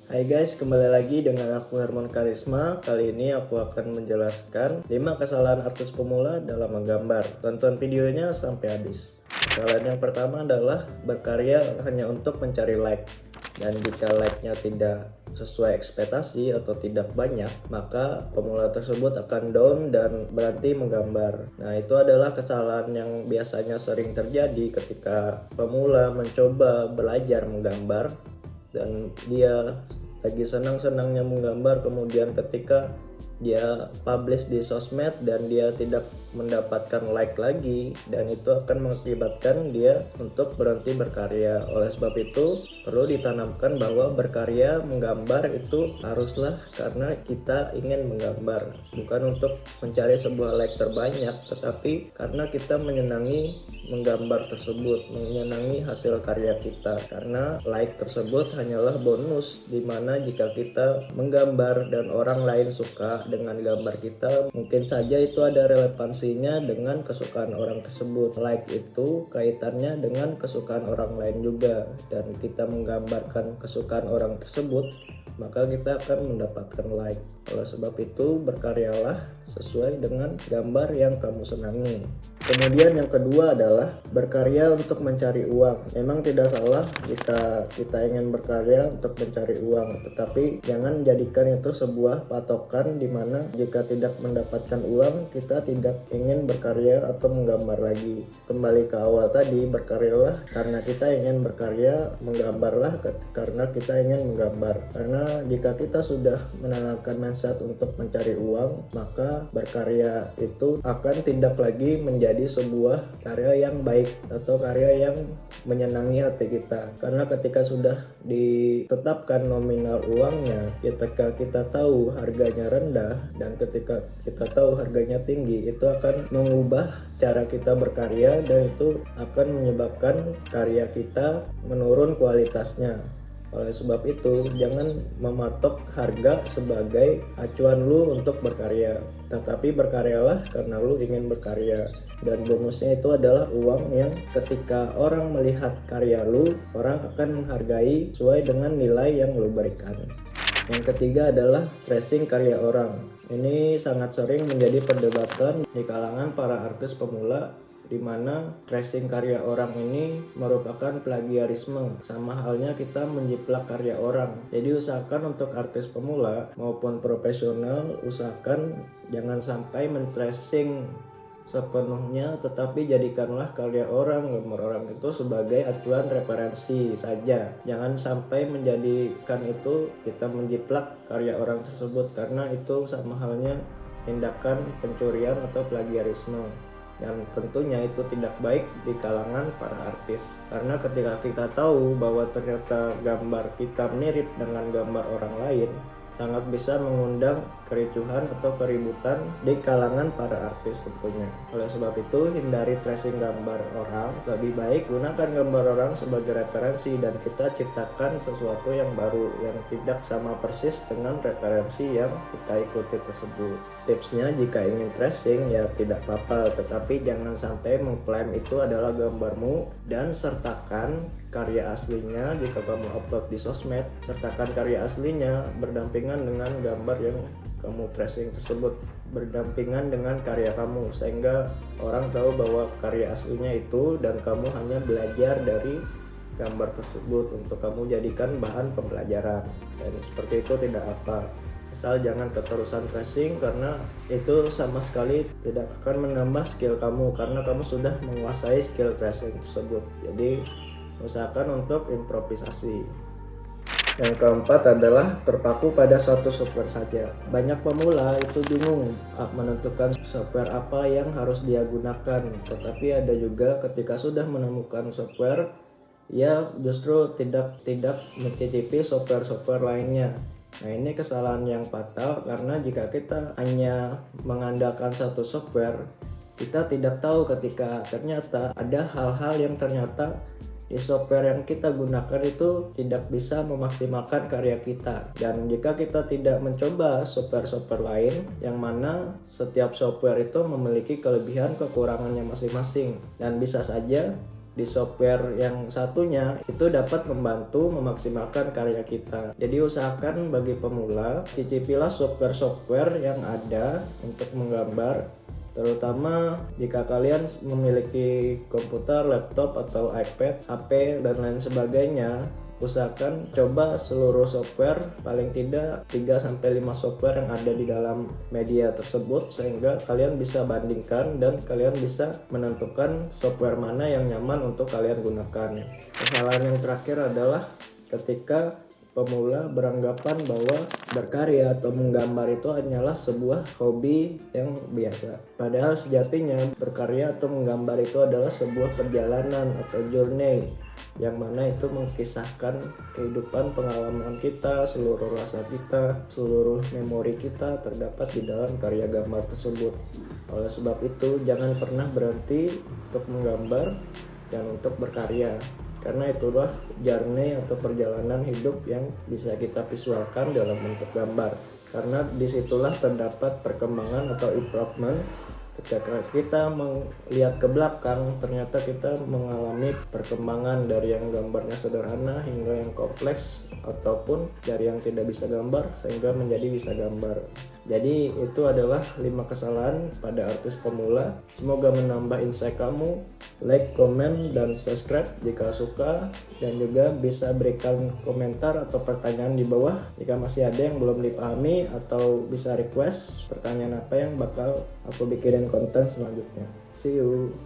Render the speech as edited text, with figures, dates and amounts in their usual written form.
Hai guys, kembali lagi dengan aku Herman Karisma. Kali ini aku akan menjelaskan 5 kesalahan artis pemula dalam menggambar. Tonton videonya sampai habis. Kesalahan yang pertama adalah berkarya hanya untuk mencari like. Dan jika like-nya tidak sesuai ekspektasi atau tidak banyak, maka pemula tersebut akan down dan berhenti menggambar. Nah, itu adalah kesalahan yang biasanya sering terjadi ketika pemula mencoba belajar menggambar dan dia lagi senang-senangnya menggambar, kemudian ketika dia publish di sosmed dan dia tidak mendapatkan like lagi, dan itu akan mengakibatkan dia untuk berhenti berkarya. Oleh sebab itu perlu ditanamkan bahwa berkarya menggambar itu haruslah karena kita ingin menggambar, bukan untuk mencari sebuah like terbanyak, tetapi karena kita menyenangi menggambar tersebut, menyenangi hasil karya kita. Karena like tersebut hanyalah bonus, dimana jika kita menggambar dan orang lain suka dengan gambar kita, mungkin saja itu ada relevansinya dengan kesukaan orang tersebut. Like itu kaitannya dengan kesukaan orang lain juga, dan kita menggambarkan kesukaan orang tersebut, maka kita akan mendapatkan like. Oleh sebab itu berkaryalah sesuai dengan gambar yang kamu senangi. Kemudian yang kedua adalah berkarya untuk mencari uang. Memang tidak salah jika kita ingin berkarya untuk mencari uang, tetapi jangan jadikan itu sebuah patokan di mana jika tidak mendapatkan uang kita tidak ingin berkarya atau menggambar lagi. Kembali ke awal tadi, berkaryalah karena kita ingin berkarya, menggambarlah karena kita ingin menggambar. Karena jika kita sudah menanamkan mindset untuk mencari uang, maka berkarya itu akan tidak lagi menjadi sebuah karya yang baik atau karya yang menyenangi hati kita. Karena ketika sudah ditetapkan nominal uangnya, ketika kita tahu harganya rendah dan ketika kita tahu harganya tinggi, itu akan mengubah cara kita berkarya dan itu akan menyebabkan karya kita menurun kualitasnya. Oleh sebab itu, jangan mematok harga sebagai acuan lu untuk berkarya, tetapi berkaryalah karena lu ingin berkarya. Dan bonusnya itu adalah uang yang ketika orang melihat karya lu, orang akan menghargai sesuai dengan nilai yang lu berikan. Yang ketiga adalah tracing karya orang. Ini sangat sering menjadi perdebatan di kalangan para artis pemula, di mana tracing karya orang ini merupakan plagiarisme. Sama halnya kita menjiplak karya orang. Jadi usahakan untuk artis pemula maupun profesional, usahakan jangan sampai men-tracing sepenuhnya, tetapi jadikanlah karya orang, gambar orang itu sebagai acuan referensi saja. Jangan sampai menjadikan itu kita menjiplak karya orang tersebut, karena itu sama halnya tindakan pencurian atau plagiarisme. Dan tentunya itu tidak baik di kalangan para artis, karena ketika kita tahu bahwa ternyata gambar kita mirip dengan gambar orang lain, sangat bisa mengundang kericuhan atau keributan di kalangan para artis tentunya. Oleh sebab itu, hindari tracing gambar orang. Lebih baik gunakan gambar orang sebagai referensi dan kita ciptakan sesuatu yang baru yang tidak sama persis dengan referensi yang kita ikuti tersebut. Tipsnya, jika ingin tracing ya tidak apa-apa, tetapi jangan sampai mengklaim itu adalah gambarmu dan sertakan karya aslinya. Jika kamu upload di sosmed, sertakan karya aslinya berdampingan dengan gambar yang kamu tracing tersebut, berdampingan dengan karya kamu, sehingga orang tahu bahwa karya aslinya itu dan kamu hanya belajar dari gambar tersebut untuk kamu jadikan bahan pembelajaran. Dan seperti itu tidak apa, asal jangan keterusan tracing, karena itu sama sekali tidak akan menambah skill kamu, karena kamu sudah menguasai skill tracing tersebut. Jadi usahakan untuk improvisasi. Yang keempat adalah terpaku pada satu software saja. Banyak pemula itu bingung menentukan software apa yang harus dia gunakan, tetapi ada juga ketika sudah menemukan software, ia justru tidak mencicipi software lainnya. Nah, ini kesalahan yang fatal, karena jika kita hanya mengandalkan satu software, kita tidak tahu ketika ternyata ada hal-hal yang ternyata di software yang kita gunakan itu tidak bisa memaksimalkan karya kita. Dan jika kita tidak mencoba software lain, yang mana setiap software itu memiliki kelebihan kekurangannya masing-masing, dan bisa saja di software yang satunya itu dapat membantu memaksimalkan karya kita. Jadi usahakan bagi pemula, cicipilah software-software yang ada untuk menggambar, terutama jika kalian memiliki komputer, laptop, atau iPad, HP, dan lain sebagainya. Usahakan coba seluruh software, paling tidak 3-5 software yang ada di dalam media tersebut, sehingga kalian bisa bandingkan dan kalian bisa menentukan software mana yang nyaman untuk kalian gunakan. Kesalahan yang terakhir adalah ketika pemula beranggapan bahwa berkarya atau menggambar itu hanyalah sebuah hobi yang biasa. Padahal sejatinya berkarya atau menggambar itu adalah sebuah perjalanan atau journey, yang mana itu mengisahkan kehidupan, pengalaman kita, seluruh rasa kita, seluruh memori kita terdapat di dalam karya gambar tersebut. Oleh sebab itu, jangan pernah berhenti untuk menggambar dan untuk berkarya, karena itulah journey atau perjalanan hidup yang bisa kita visualkan dalam bentuk gambar. Karena disitulah terdapat perkembangan atau improvement. Ketika kita melihat ke belakang, ternyata kita mengalami perkembangan dari yang gambarnya sederhana hingga yang kompleks, ataupun dari yang tidak bisa gambar sehingga menjadi bisa gambar. Jadi itu adalah 5 kesalahan pada artis pemula. Semoga menambah insight kamu. Like, komen, dan subscribe jika suka, dan juga bisa berikan komentar atau pertanyaan di bawah jika masih ada yang belum dipahami, atau bisa request pertanyaan apa yang bakal aku bikinin konten selanjutnya. See you.